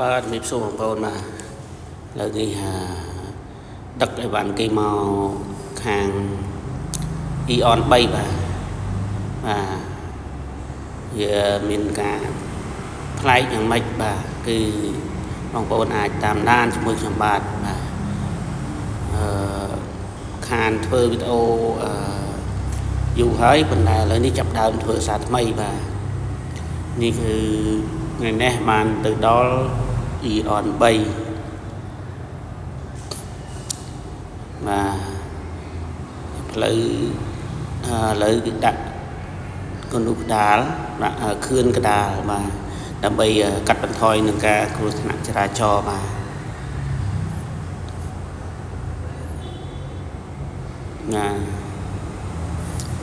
បាទមានសួរបងប្អូនបាទឥឡូវនេះដឹកអីវ៉ាន់គេមកខាង Eon 3បាទវាមានការផ្លែកយ៉ាងម៉េចបាទគឺបងប្អូនអាចតាមដានជាមួយខ្ញុំបាទខានធ្វើវីដេអូយូរហើយប៉ុន្តែឥឡូវនេះចាប់ដើមធ្វើសារថ្មីបាទនេះគឺថ្ងៃនេះបានទៅដល់ Eon 3បាទផ្លូវឥឡូវគឺដាក់កណ្ដុះកដាលដាក់ខឿនកដាលបាទដើម្បីកាត់បន្ថយនឹងការគ្រោះថ្នាក់ចរាចរណ៍បាទ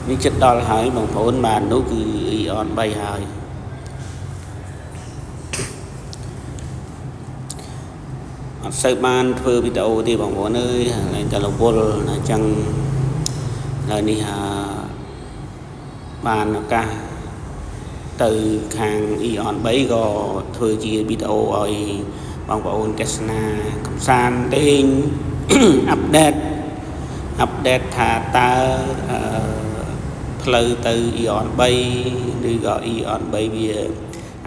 នេះជិតដល់ហើយបងប្អូនបាទនោះគឺ Eon 3ហើយអត់សូវបានធ្វើវីដេអូទេបងប្អូនអើយហើយតែរវល់អញ្ចឹងហើយនេះបានឱកាសទៅខាង Eon 3ក៏ធ្វើជាវីដេអូឲ្យបងប្អូនទស្សនាកំសាន្តលេង អាប់ដេតថាតើផ្លូវទៅ Eon 3ឬក៏ Eon 3វា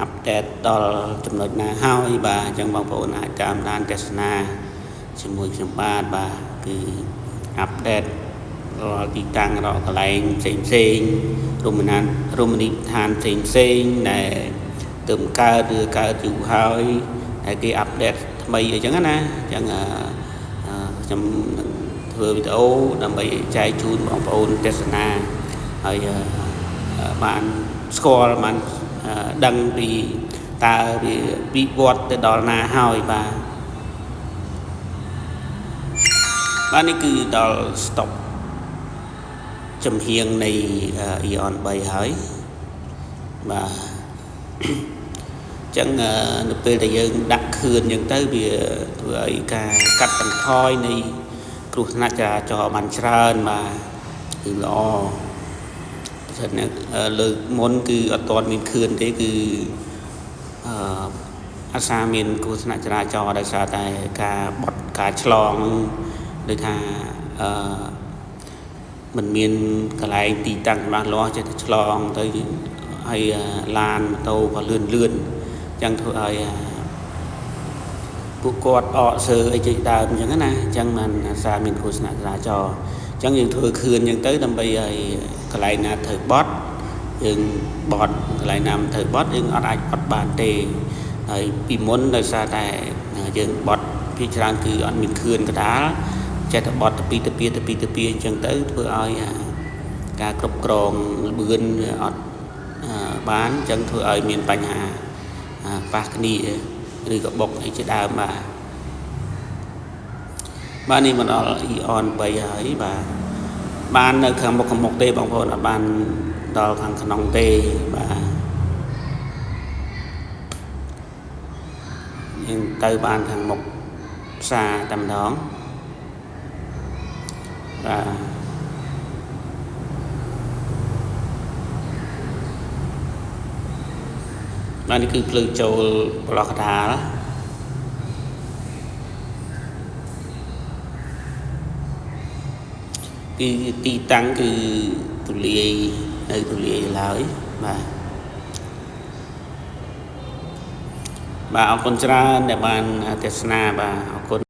អាប់ដេតដល់ចំណុចណាហើយបាទអញ្ចឹងបងប្អូនអាចតាមដានទស្សនាជាមួយខ្ញុំបាទគឺអាប់ដេតរាល់ទីតាំងរាល់កន្លែងផ្សេងរមណីយដ្ឋានផ្សេងដែលទើបកើតឬកើតយូរហើយតែគេអាប់ដេតថ្មីអញ្ចឹងណាអញ្ចឹងខ្ញុំនឹងធ្វើវីដេអូដើម្បីចែកជូនបងប្អូនទស្សនាហើយបានស្គាល់បានដឹងពីតើវាវិវត្តទៅដល់ណាហើយបាទនេះគឺដល់ stop ចំហៀងនៃ Eon 3ហើយបាទអញ្ចឹងនៅពេលដែលយើងដាក់ខឿនអញ្ចឹងទៅវាធ្វើឲ្យការកាត់បន្ថយនៃគ្រោះថ្នាក់ចរាចរណ៍បានច្រើនបាទគឺល្អលើកមុនគឺអត់ទាន់មានខឿនទេគឺអាសាមានគ្រោះថ្នាក់ចរាចរណ៍ដោយសារតែការឆ្លងដូចថាมันមានកន្លែងទីតាំងច្បាស់លាស់ចេះតែឆ្លងទៅហើយឡានម៉ូតូក៏លឿនអញ្ចឹងធ្វើឲ្យពួកគាត់អកសើអីចេះដើមអញ្ចឹងណាអញ្ចឹងมันអាសាមានគ្រោះថ្នាក់ចរាចរណ៍អញ្ចឹងយើងធ្វើខឿនអញ្ចឹងទៅដើម្បីឲ្យកន្លែងណាត្រូវបត់យើងបត់កន្លែងណាមិនត្រូវបត់យើងអត់អាចបត់បានទេហើយពីមុនដោយសារតែយើងបត់ភាគច្រើនគឺអត់មានខឿនកដាលចេះតែបត់ទៅពីអញ្ចឹងទៅធ្វើឲ្យការគ្រប់គ្រងល្បឿនអត់បានអញ្ចឹងធ្វើឲ្យមានបញ្ហាប៉ះគ្នាឬក៏បុកអីជាដើមបាទនេះមកដល់ Eon 3ហើយបាទបាននៅខាងមុខទេបងប្អូនអត់បានដល់ខាងក្នុងទេបាទយើងទៅបានខាងមុខផ្សារតែម្ដងបាទនេះគឺផ្លូវចូលប្រឡោះកដាលគឺទីតាំងគឺទូលាយនៅទូលាយឡើយបាទអរគុណច្រើនដែលបានទស្សនាបាទអរគុណ